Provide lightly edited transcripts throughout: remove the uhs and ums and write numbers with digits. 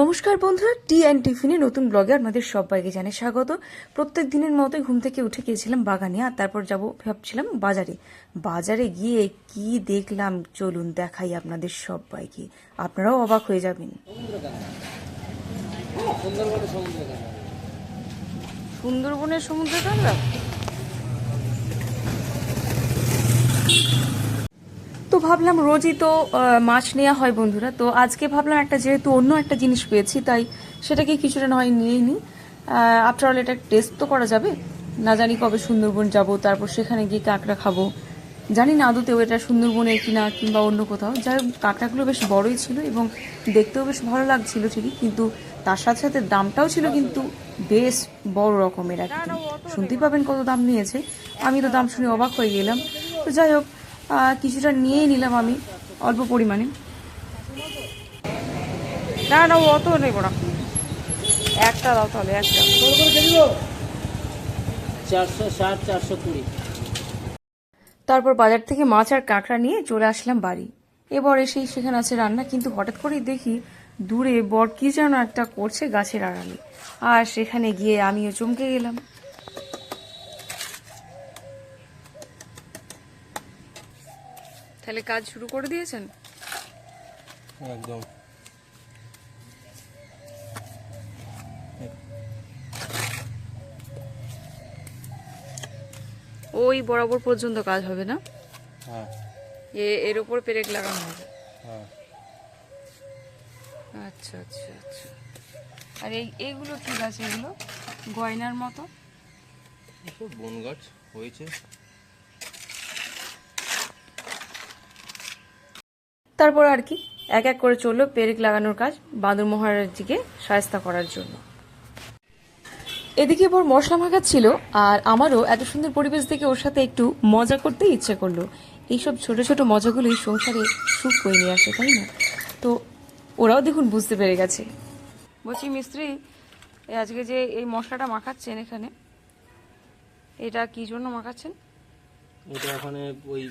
নমস্কার বন্ধুরা, টি অ্যান্ড টিফিনে নতুন ব্লগে আপনাদের সবাইকে জানাই স্বাগত। প্রত্যেক দিনের মতোই ঘুম থেকে উঠে গিয়েছিলাম বাগানে, আর তারপর যাব ভাবছিলাম বাজারে। বাজারে গিয়ে কি দেখলাম চলুন দেখাই আপনাদের সবাইকে, আপনারাও অবাক হয়ে যাবেন। সুন্দরবনের সমুদ্র কাঁকড়া তো ভাবলাম রোজই তো মাছ নেওয়া হয় বন্ধুরা, তো আজকে ভাবলাম একটা যেহেতু অন্য একটা জিনিস পেয়েছি তাই সেটাকে কিছুটা নয় নিয়েই নিই। আফটার অল এটা টেস্ট তো করা যাবে। না জানি কবে সুন্দরবন যাব, তারপর সেখানে গিয়ে কাঁকড়া খাবো। জানি না আদতেও এটা সুন্দরবনের কিনা কিংবা অন্য কোথাও। যাই হোক, কাঁকড়াগুলো বেশ বড়ই ছিল এবং দেখতেও বেশ ভালো লাগছিল ঠিকই, কিন্তু তার সাথে সাথে দামটাও ছিল কিন্তু বেশ বড় রকমের একদম। শুনতেই পাবেন কত দাম নিয়েছে, আমি তো দাম শুনে অবাক হয়ে গেলাম। তো যাই হোক, কিছুটা নিয়েই নিলাম আমি, অল্প পরিমাণে। না না, অত নেব না, একটা দাও তাহলে, একটা। 460 420। তারপর বাজার থেকে মাছ আর কাঁকড়া নিয়ে চলে আসলাম বাড়ি। এবার এসেই সেখানে আছে রান্না, কিন্তু হঠাৎ করেই দেখি দূরে বর কি যেন একটা করছে গাছের আড়ালে, আর সেখানে গিয়ে আমিও চমকে গেলাম। তাহলে কাজ শুরু করে দিয়েছেন? একদম। ওই বরাবর পর্যন্ত কাজ হবে না? হ্যাঁ এর উপর পেরেক লাগানো হবে? হ্যাঁ। আচ্ছা আচ্ছা আচ্ছা। আর এইগুলো কি গাছ? এগুলো গয়নার মতো? এসব বন গাছ হয়েছে। তারপর আর কি এক এক করে চললো পেরেক লাগানোর কাজ, বাঁদর মহারাজজিকে শায়েস্তা করার জন্য। এদিকে ওর মশলা মাখাচ্ছিল, আর আমারও এত সুন্দর পরিবেশ দেখে ওর সাথে একটু মজা করতে ইচ্ছে করলো। এইসব ছোট ছোট মজাগুলোই সংসারে সুখ বয়ে নিয়ে আসে, তাই না? তো ওরাও দেখুন বুঝতে পেরে গেছে। বলছি মিস্ত্রি, আজকে যে এই মশলাটা মাখাচ্ছেন এখানে, এটা কি জন্য মাখাচ্ছেন? এটা ওখানে ওই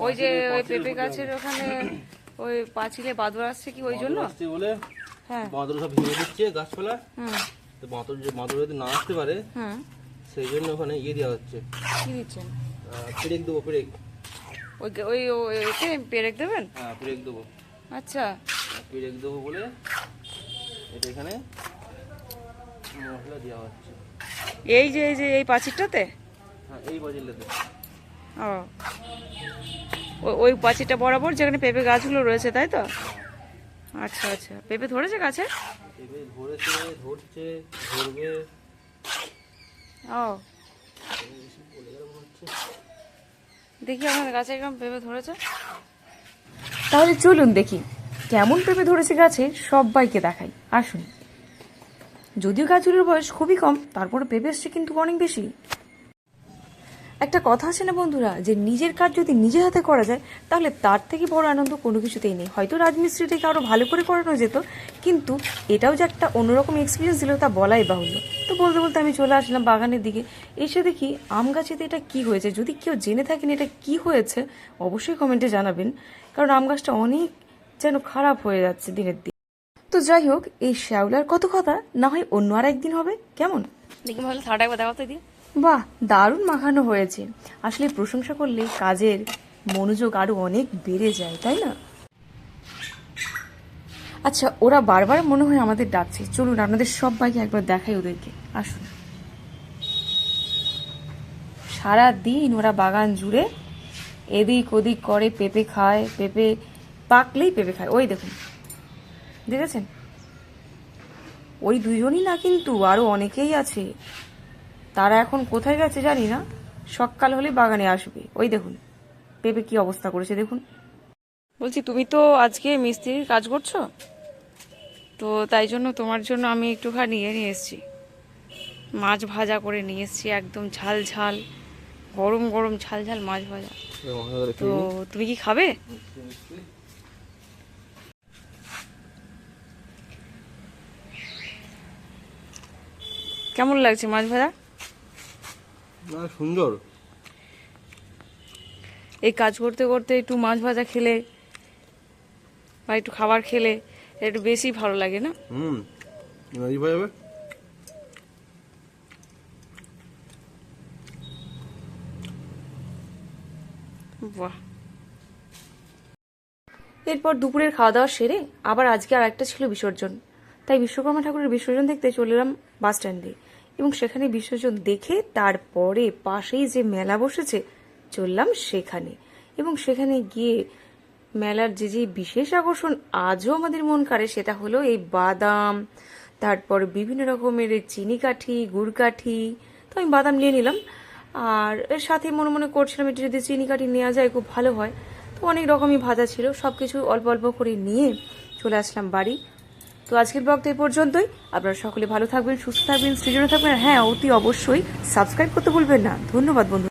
ওই যে ওই পেঁপে গাছের ওখানে ওই পাঁচিলে বাদর আসছে কি ওই জন্য? আসছে বলে হ্যাঁ। বাঁদর সব ভেঙে দিচ্ছে গাছপালা। হুম তো বাঁদর যদি না আসতে পারে হুম। সেই জন্য ওখানে ইয়ে দেওয়া হচ্ছে। কি দিচ্ছেন? পেরেক দেবো, পেরেক। ওই ওই ওইতে পেরেক দেবেন? হ্যাঁ, পেরেক দেবো। আচ্ছা। পেরেক দেবো বলে এটা এখানে মশলা দেওয়া হচ্ছে। এই পাঁচিরটাতে? হ্যাঁ, এই বাজিলাতে। ও, ওই পাঁচিরটা বরাবর যেখানে পেঁপে গাছগুলো রয়েছে, তাই তো? আচ্ছা আচ্ছা। পেঁপে ধরেছে গাছে? পেঁপে ধরেছে, ধরছে, ধরবে। ও, দেখি আমাদের গাছে কেমন পেঁপে ধরেছে। তাহলে চলুন দেখি কেমন পেঁপে ধরেছে গাছে, সবাইকে দেখাই, আসুন। যদিও গাছগুলোর বয়স খুবই কম, তারপরে পেঁপে এসছে কিন্তু অনেক বেশি। একটা কথা আছে না বন্ধুরা, যে নিজের কাজ যদি নিজে হাতে করা যায় তাহলে তার থেকে বড় আনন্দ কোনো কিছুতেই নেই। হয়তো রাজমিস্ত্রিটাকে আরো ভালো করে করানো যেত, কিন্তু এটাও যে একটা অন্যরকম এক্সপিরিয়েন্স দিল তা বলাই বাহুল্য। তো বলতে বলতে আমি চলে আসলাম বাগানের দিকে। এসে দেখি আম গাছেতে এটা কি হয়েছে। যদি কেউ জেনে থাকেন এটা কি হয়েছে অবশ্যই কমেন্টে জানাবেন, কারণ আম গাছটা অনেক যেন খারাপ হয়ে যাচ্ছে দিনের দিন। তো যাই হোক, এই শ্যাওলার কত কথা না হয় অন্য আর একদিন হবে, কেমন? দেখি ভালো থাটা একবার দেখাতে দিই। বাহ, দারুণ মাখানো হয়েছে। আসলে প্রশংসা করলে কাজের মনোযোগ আরো অনেক বেড়ে যায়, তাই না? আচ্ছা, ওরা বারবার মনে হয় আমাদের ডাকছে, চলুন আপনাদের সবাইকে একবার দেখাই ওদেরকে, আসুন। সারা দিন ওরা বাগান জুড়ে এদিক ওদিক করে, পেঁপে খায়, পেঁপে পাকলেই পেঁপে খায়। ওই দেখুন, দেখেছেন? ওই দুজনই না, কিন্তু আরো অনেকেই আছে। তারা এখন কোথায় গেছে জানি না, সকাল হলে বাগানে আসবে। ওই দেখুন পেঁপে কি অবস্থা করেছে দেখুন। বলছি, তুমি তো আজকে মিস্ত্রির কাজ করছো, তো তাই জন্য তোমার জন্য আমি একটুখানি নিয়ে এসেছি, মাছ ভাজা করে নিয়ে এসেছি, একদম ঝাল ঝাল, গরম গরম ঝাল ঝাল মাছ ভাজা। তো তুমি কি খাবে? কেমন লাগছে মাছ ভাজা? সুন্দর। এই কাজ করতে করতে একটু মাছ ভাজা খেলে বা একটু খাবার খেলে একটু বেশি ভালো লাগে না? এইভাবে বাহ। এরপর দুপুরের খাওয়া দাওয়া সেরে আবার আজকে আর একটা ছিল বিসর্জন, তাই বিশ্বকর্মা ঠাকুরের বিসর্জন দেখতে চলে এলাম বাস স্ট্যান্ডে এবং সেখানে বিসর্জন দেখে তারপরে পাশেই যে মেলা বসেছে চললাম সেখানে। এবং সেখানে গিয়ে মেলার যে যে বিশেষ আকর্ষণ আজও আমাদের মন কাড়ে সেটা হলো এই বাদাম, তারপর বিভিন্ন রকমের চিনি কাঠি, গুড় কাঠি। তো আমি বাদাম নিয়ে নিলাম, আর এর সাথে মনে মনে করছিলাম এটা যদি চিনি কাঠি নেওয়া যায় খুব ভালো হয়। তো অনেক রকমই ভাজা ছিল, সব কিছু অল্প অল্প করে নিয়ে চলে আসলাম বাড়ি। তো আজকের ব্লগটা এই পর্যন্তই। আপনারা সকলে ভালো থাকবেন, সুস্থ থাকবেন, সৃজনে থাকবেন, আর হ্যাঁ অতি অবশ্যই সাবস্ক্রাইব করতে ভুলবেন না। ধন্যবাদ বন্ধু।